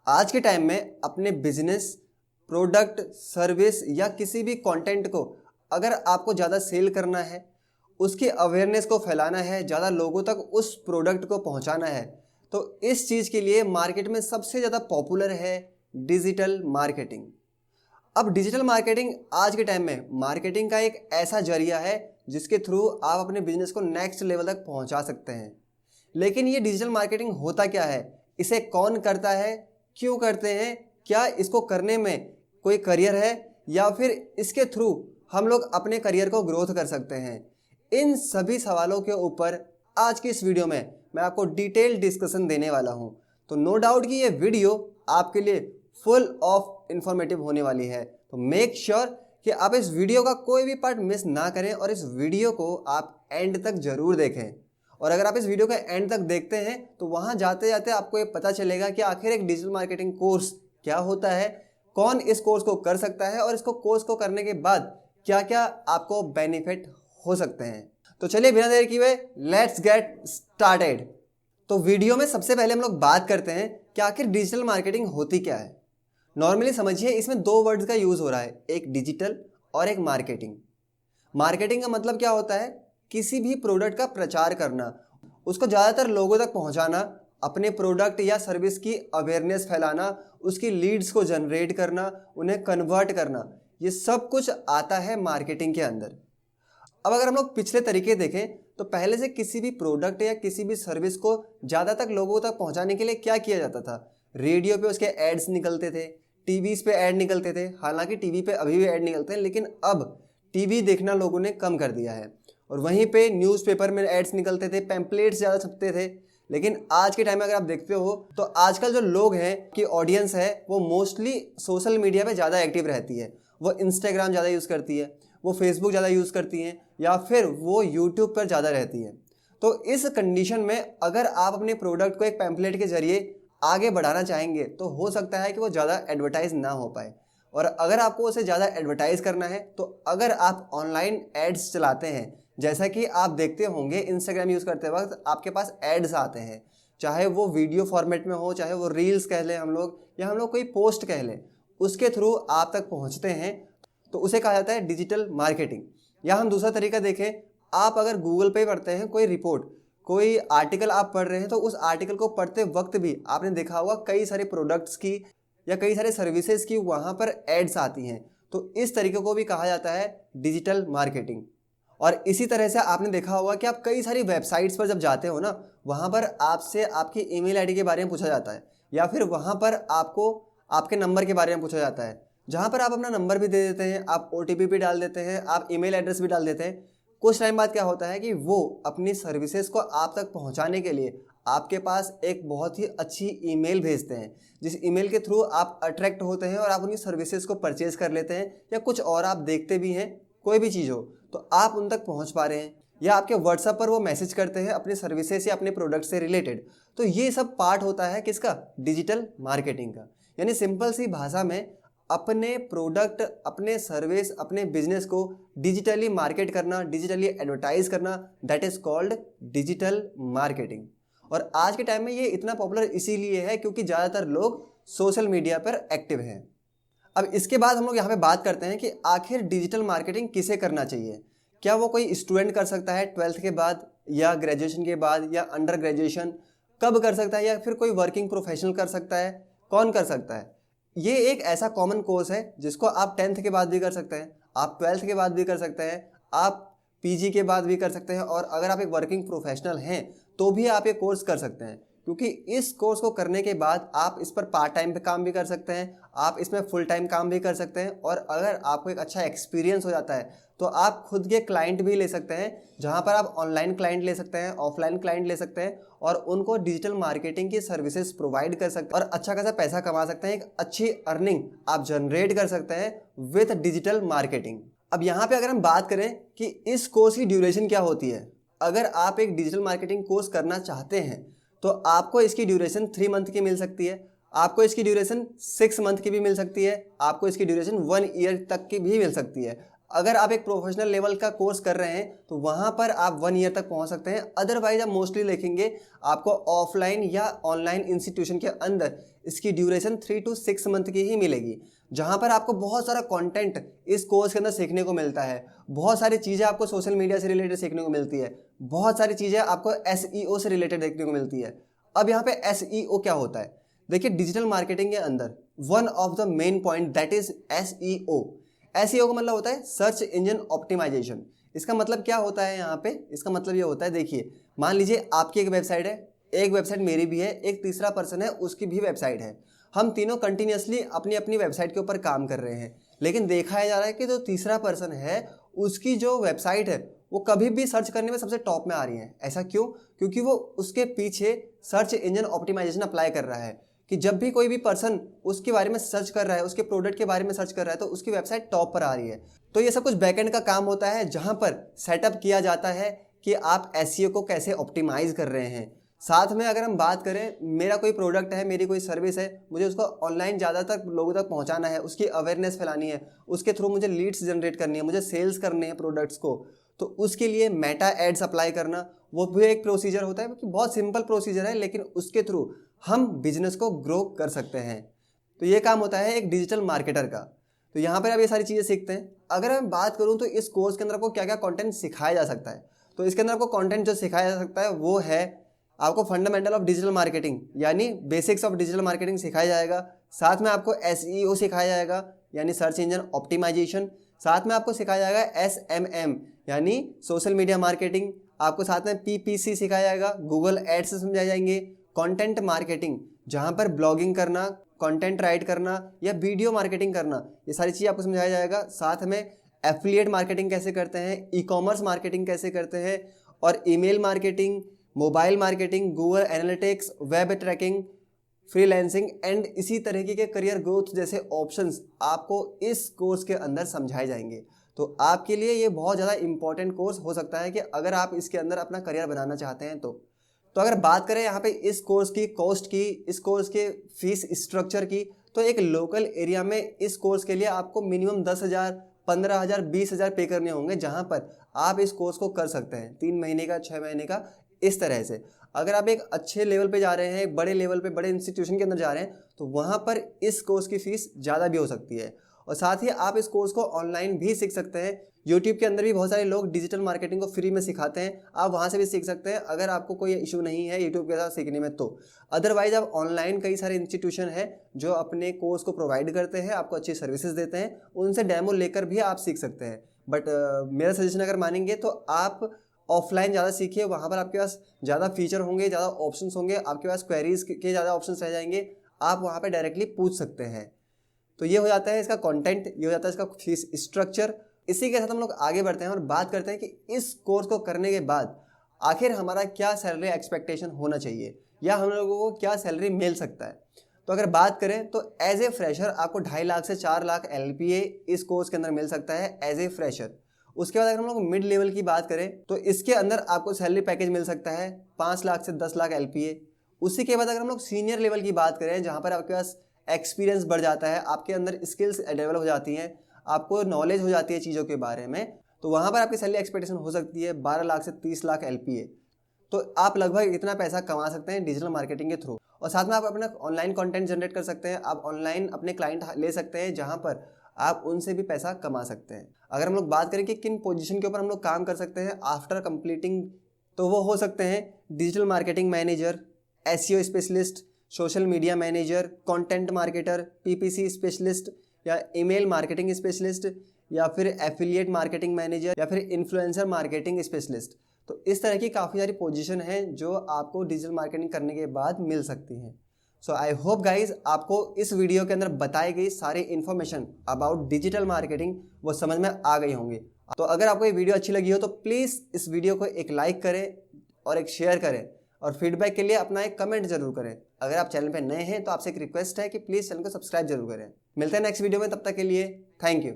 आज के टाइम में अपने बिजनेस, प्रोडक्ट, सर्विस या किसी भी कंटेंट को अगर आपको ज़्यादा सेल करना है, उसकी अवेयरनेस को फैलाना है, ज़्यादा लोगों तक उस प्रोडक्ट को पहुंचाना है, तो इस चीज़ के लिए मार्केट में सबसे ज़्यादा पॉपुलर है डिजिटल मार्केटिंग। अब डिजिटल मार्केटिंग आज के टाइम में मार्केटिंग का एक ऐसा जरिया है जिसके थ्रू आप अपने बिजनेस को नेक्स्ट लेवल तक पहुंचा सकते हैं। लेकिन ये डिजिटल मार्केटिंग होता क्या है, इसे कौन करता है, क्यों करते हैं, क्या इसको करने में कोई करियर है या फिर इसके थ्रू हम लोग अपने करियर को ग्रोथ कर सकते हैं, इन सभी सवालों के ऊपर आज की इस वीडियो में मैं आपको डिटेल डिस्कशन देने वाला हूं। तो नो डाउट कि ये वीडियो आपके लिए फुल ऑफ इंफॉर्मेटिव होने वाली है। तो मेक श्योर कि आप इस वीडियो का कोई भी पार्ट मिस ना करें और इस वीडियो को आप एंड तक जरूर देखें। और अगर आप इस वीडियो का एंड तक देखते हैं तो वहां जाते जाते आपको ये पता चलेगा कि आखिर एक डिजिटल मार्केटिंग कोर्स क्या होता है, कौन इस कोर्स को कर सकता है और इसको कोर्स को करने के बाद क्या क्या आपको बेनिफिट हो सकते हैं। तो चलिए बिना देर किए हुए लेट्स गेट स्टार्टेड। तो वीडियो में सबसे पहले हम लोग बात करते हैं कि आखिर डिजिटल मार्केटिंग होती क्या है। नॉर्मली समझिए इसमें दो वर्ड्स का यूज हो रहा है, एक डिजिटल और एक मार्केटिंग। मार्केटिंग का मतलब क्या होता है, किसी भी प्रोडक्ट का प्रचार करना, उसको ज़्यादातर लोगों तक पहुंचाना, अपने प्रोडक्ट या सर्विस की अवेयरनेस फैलाना, उसकी लीड्स को जनरेट करना, उन्हें कन्वर्ट करना, ये सब कुछ आता है मार्केटिंग के अंदर। अब अगर हम लोग पिछले तरीके देखें तो पहले से किसी भी प्रोडक्ट या किसी भी सर्विस को ज़्यादा तक लोगों तक पहुंचाने के लिए क्या किया जाता था, रेडियो पे उसके एड्स निकलते थे, टीवीज पे ऐड निकलते थे। हालांकि टीवी पे अभी भी ऐड निकलते हैं, लेकिन अब टीवी देखना लोगों ने कम कर दिया है। और वहीं पे न्यूज़पेपर में एड्स निकलते थे, पैम्पलेट्स ज़्यादा छपते थे। लेकिन आज के टाइम में अगर आप देखते हो तो आजकल जो लोग हैं कि ऑडियंस है वो मोस्टली सोशल मीडिया पे ज़्यादा एक्टिव रहती है। वो इंस्टाग्राम ज़्यादा यूज़ करती है, वो फेसबुक ज़्यादा यूज़ करती हैं, या फिर वो यूट्यूब पर ज़्यादा रहती है। तो इस कंडीशन में अगर आप अपने प्रोडक्ट को एक पैम्पलेट के जरिए आगे बढ़ाना चाहेंगे तो हो सकता है कि वो ज़्यादा एडवर्टाइज ना हो पाए। और अगर आपको उसे ज़्यादा एडवर्टाइज करना है तो अगर आप ऑनलाइन एड्स चलाते हैं, जैसा कि आप देखते होंगे इंस्टाग्राम यूज़ करते वक्त आपके पास एड्स आते हैं, चाहे वो वीडियो फॉर्मेट में हो, चाहे वो रील्स कह लें हम लोग, या हम लोग कोई पोस्ट कह लें, उसके थ्रू आप तक पहुंचते हैं, तो उसे कहा जाता है डिजिटल मार्केटिंग। या हम दूसरा तरीका देखें, आप अगर गूगल पे पढ़ते हैं कोई रिपोर्ट, कोई आर्टिकल आप पढ़ रहे हैं, तो उस आर्टिकल को पढ़ते वक्त भी आपने देखा होगा कई सारे प्रोडक्ट्स की या कई सारे सर्विसेज की वहाँ पर एड्स आती हैं। तो इस तरीके को भी कहा जाता है डिजिटल मार्केटिंग। और इसी तरह से आपने देखा होगा कि आप कई सारी वेबसाइट्स पर जब जाते हो ना, वहाँ पर आपसे आपकी ईमेल आईडी के बारे में पूछा जाता है, या फिर वहाँ पर आपको आपके नंबर के बारे में पूछा जाता है, जहाँ पर आप अपना नंबर भी दे देते हैं, आप OTP भी डाल देते हैं, आप ईमेल एड्रेस भी डाल देते हैं। कुछ टाइम बाद क्या होता है कि वो अपनी सर्विसेज को आप तक पहुँचाने के लिए आपके पास एक बहुत ही अच्छी ईमेल भेजते हैं, जिस ईमेल के थ्रू आप अट्रैक्ट होते हैं और आप उनकी सर्विसेज को परचेज कर लेते हैं, या कुछ और आप देखते भी हैं, कोई भी चीज़ हो तो आप उन तक पहुंच पा रहे हैं, या आपके व्हाट्सएप पर वो मैसेज करते हैं अपने सर्विसेज या अपने प्रोडक्ट से रिलेटेड। तो ये सब पार्ट होता है किसका, डिजिटल मार्केटिंग का। यानी सिंपल सी भाषा में अपने प्रोडक्ट, अपने सर्विस, अपने बिजनेस को डिजिटली मार्केट करना, डिजिटली एडवर्टाइज करना, that is called digital marketing. और आज के टाइम में ये इतना पॉपुलर इसीलिए है क्योंकि ज़्यादातर लोग सोशल मीडिया पर एक्टिव हैं। अब इसके बाद हम लोग यहाँ पे बात करते हैं कि आखिर डिजिटल मार्केटिंग किसे करना चाहिए। क्या वो कोई स्टूडेंट कर सकता है 12th के बाद, या ग्रेजुएशन के बाद, या अंडर ग्रेजुएशन कब कर सकता है, या फिर कोई वर्किंग प्रोफेशनल कर सकता है, कौन कर सकता है? ये एक ऐसा कॉमन कोर्स है जिसको आप 10th के बाद भी कर सकते हैं, आप 12th के बाद भी कर सकते हैं, आप PG के बाद भी कर सकते हैं, और अगर आप एक वर्किंग प्रोफेशनल हैं तो भी आप ये कोर्स कर सकते हैं। क्योंकि इस कोर्स को करने के बाद आप इस पर पार्ट टाइम पे काम भी कर सकते हैं, आप इसमें फुल टाइम काम भी कर सकते हैं, और अगर आपको एक अच्छा एक्सपीरियंस हो जाता है तो आप खुद के क्लाइंट भी ले सकते हैं, जहां पर आप ऑनलाइन क्लाइंट ले सकते हैं, ऑफलाइन क्लाइंट ले सकते हैं, और उनको डिजिटल मार्केटिंग की सर्विसेज प्रोवाइड कर सकते हैं और अच्छा खासा पैसा कमा सकते हैं। एक अच्छी अर्निंग आप जनरेट कर सकते हैं विथ डिजिटल मार्केटिंग। अब यहाँ पे अगर हम बात करें कि इस कोर्स की ड्यूरेशन क्या होती है, अगर आप एक डिजिटल मार्केटिंग कोर्स करना चाहते हैं तो आपको इसकी ड्यूरेशन 3 मंथ की मिल सकती है, आपको इसकी ड्यूरेशन 6 मंथ की भी मिल सकती है, आपको इसकी ड्यूरेशन 1 ईयर तक की भी मिल सकती है। अगर आप एक प्रोफेशनल लेवल का कोर्स कर रहे हैं तो वहाँ पर आप 1 ईयर तक पहुँच सकते हैं। अदरवाइज आप मोस्टली देखेंगे आपको ऑफलाइन या ऑनलाइन इंस्टीट्यूशन के अंदर इसकी ड्यूरेशन 3 to 6 मंथ की ही मिलेगी, जहाँ पर आपको बहुत सारा कंटेंट इस कोर्स के अंदर सीखने को मिलता है। बहुत सारी चीज़ें आपको सोशल मीडिया से रिलेटेड सीखने को मिलती है, बहुत सारी चीज़ें आपको SEO से रिलेटेड देखने को मिलती है। अब यहाँ पे SEO क्या होता है? देखिए, डिजिटल मार्केटिंग के अंदर one of the main point that is SEO। SEO का मतलब होता है सर्च इंजन ऑप्टिमाइजेशन। इसका मतलब क्या होता है यहाँ पे? इसका मतलब ये होता है, देखिए मान लीजिए आपकी एक वेबसाइट है, एक वेबसाइट मेरी भी है, एक तीसरा पर्सन है उसकी भी वेबसाइट है। हम तीनों कंटिन्यूसली अपनी अपनी वेबसाइट के ऊपर काम कर रहे हैं, लेकिन देखा जा रहा है कि जो तीसरा पर्सन है उसकी जो वेबसाइट है वो कभी भी सर्च करने में सबसे टॉप में आ रही है। ऐसा क्यों? क्योंकि वो उसके पीछे सर्च इंजन ऑप्टिमाइजेशन अप्लाई कर रहा है कि जब भी कोई भी पर्सन उसके बारे में सर्च कर रहा है, उसके प्रोडक्ट के बारे में सर्च कर रहा है, तो उसकी वेबसाइट टॉप पर आ रही है। तो ये सब कुछ बैकएंड का काम होता है, जहां पर सेटअप किया जाता है कि आप SEO को कैसे ऑप्टिमाइज कर रहे हैं। साथ में अगर हम बात करें, मेरा कोई प्रोडक्ट है, मेरी कोई सर्विस है, मुझे उसको ऑनलाइन ज़्यादातर लोगों तक पहुंचाना है, उसकी अवेयरनेस फैलानी है, उसके थ्रू मुझे लीड्स जनरेट करनी है, मुझे सेल्स करने हैं प्रोडक्ट्स को, तो उसके लिए मेटा एड्स अप्लाई करना वो भी एक प्रोसीजर होता है। कि बहुत सिंपल प्रोसीजर है, लेकिन उसके थ्रू हम बिजनेस को ग्रो कर सकते हैं। तो ये काम होता है एक डिजिटल मार्केटर का। तो यहाँ पर आप ये सारी चीज़ें सीखते हैं। अगर मैं बात करूँ तो इस कोर्स के अंदर आपको क्या क्या कंटेंट सिखाया जा सकता है, तो इसके अंदर आपको कंटेंट जो सिखाया जा सकता है वो है, आपको फंडामेंटल ऑफ डिजिटल मार्केटिंग यानी बेसिक्स ऑफ डिजिटल मार्केटिंग सिखाया जाएगा। साथ में आपको SEO सिखाया जाएगा यानी सर्च इंजन ऑप्टिमाइजेशन। साथ में आपको सिखाया जाएगा SMM यानी सोशल मीडिया मार्केटिंग। आपको साथ में PPC सिखाया जाएगा, गूगल एड्स से समझाए जाएंगे। कंटेंट मार्केटिंग, जहां पर ब्लॉगिंग करना, कंटेंट राइट करना या वीडियो मार्केटिंग करना, ये सारी चीज़ आपको समझाया जाएगा। साथ में एफिलिएट मार्केटिंग कैसे करते हैं, ई-कॉमर्स मार्केटिंग कैसे करते हैं, और email marketing, mobile marketing, Google analytics, web tracking, freelancing and इसी तरीके के करियर ग्रोथ जैसे ऑप्शंस आपको इस कोर्स के अंदर समझाए जाएंगे। तो आपके लिए ये बहुत ज़्यादा इंपॉर्टेंट कोर्स हो सकता है कि अगर आप इसके अंदर अपना करियर बनाना चाहते हैं तो अगर बात करें यहाँ पे इस कोर्स की कॉस्ट की, इस कोर्स के फीस स्ट्रक्चर की, तो एक लोकल एरिया में इस कोर्स के लिए आपको मिनिमम 10,000, 15,000, 20,000 पे करने होंगे, जहाँ पर आप इस कोर्स को कर सकते हैं 3 महीने का, 6 महीने का, इस तरह से। अगर आप एक अच्छे लेवल पे जा रहे हैं, एक बड़े लेवल पे, बड़े इंस्टीट्यूशन के अंदर जा रहे हैं, तो वहाँ पर इस कोर्स की फीस ज़्यादा भी हो सकती है। और साथ ही आप इस कोर्स को ऑनलाइन भी सीख सकते हैं। यूट्यूब के अंदर भी बहुत सारे लोग डिजिटल मार्केटिंग को फ्री में सिखाते हैं, आप वहाँ से भी सीख सकते हैं अगर आपको कोई इशू नहीं है यूट्यूब के साथ सीखने में तो। अदरवाइज आप ऑनलाइन कई सारे इंस्टीट्यूशन हैं जो अपने कोर्स को प्रोवाइड करते हैं, आपको अच्छी सर्विसेज देते हैं, उनसे डेमो लेकर भी आप सीख सकते हैं। बट मेरा सजेशन अगर मानेंगे तो आप ऑफलाइन ज़्यादा सीखिए, वहाँ पर आपके पास ज़्यादा फीचर होंगे, ज़्यादा ऑप्शंस होंगे, आपके पास क्वेरीज के ज़्यादा ऑप्शंस रह जाएंगे, आप वहाँ पर डायरेक्टली पूछ सकते हैं। तो ये हो जाता है इसका कंटेंट, ये हो जाता है इसका फीस स्ट्रक्चर। इसी के साथ हम लोग आगे बढ़ते हैं और बात करते हैं कि इस कोर्स को करने के बाद आखिर हमारा क्या सैलरी एक्सपेक्टेशन होना चाहिए या हम लोगों को क्या सैलरी मिल सकता है। तो अगर बात करें तो एज ए फ्रेशर आपको 2.5 लाख से 4 लाख LPA इस कोर्स के अंदर मिल सकता है एज ए फ्रेशर। उसके बाद अगर हम लोग मिड लेवल की बात करें तो इसके अंदर आपको सैलरी पैकेज मिल सकता है 5 लाख से 10 लाख LPA। उसी के बाद अगर हम लोग सीनियर लेवल की बात करें, जहाँ पर आपके पास एक्सपीरियंस बढ़ जाता है, आपके अंदर स्किल्स डेवलप हो जाती हैं, आपको नॉलेज हो जाती है चीज़ों के बारे में, तो वहाँ पर आपकी सैलरी एक्सपेक्टेशन हो सकती है 12 लाख से 30 लाख LPA। तो आप लगभग इतना पैसा कमा सकते हैं डिजिटल मार्केटिंग के थ्रू। और साथ में आप अपना ऑनलाइन कंटेंट जनरेट कर सकते हैं, आप ऑनलाइन अपने क्लाइंट ले सकते हैं, जहाँ पर आप उनसे भी पैसा कमा सकते हैं। अगर हम लोग बात करें कि किन पोजीशन के ऊपर हम लोग काम कर सकते हैं आफ्टर कंप्लीटिंग, तो वो हो सकते हैं digital marketing manager, SEO specialist, social media manager, content marketer, PPC specialist या ईमेल मार्केटिंग स्पेशलिस्ट या फिर एफिलिएट मार्केटिंग मैनेजर या फिर इन्फ्लुएंसर मार्केटिंग स्पेशलिस्ट। तो इस तरह की काफ़ी सारी पोजीशन हैं जो आपको डिजिटल मार्केटिंग करने के बाद मिल सकती हैं। सो आई होप गाइज आपको इस वीडियो के अंदर बताई गई सारी इन्फॉर्मेशन अबाउट डिजिटल मार्केटिंग वो समझ में आ गई होंगी। तो अगर आपको ये वीडियो अच्छी लगी हो तो प्लीज़ इस वीडियो को एक लाइक करें और एक शेयर करें, और फीडबैक के लिए अपना एक कमेंट जरूर करें। अगर आप चैनल पर नए हैं तो आपसे एक रिक्वेस्ट है कि प्लीज़ चैनल को सब्सक्राइब जरूर करें। मिलते हैं नेक्स्ट वीडियो में, तब तक के लिए थैंक यू।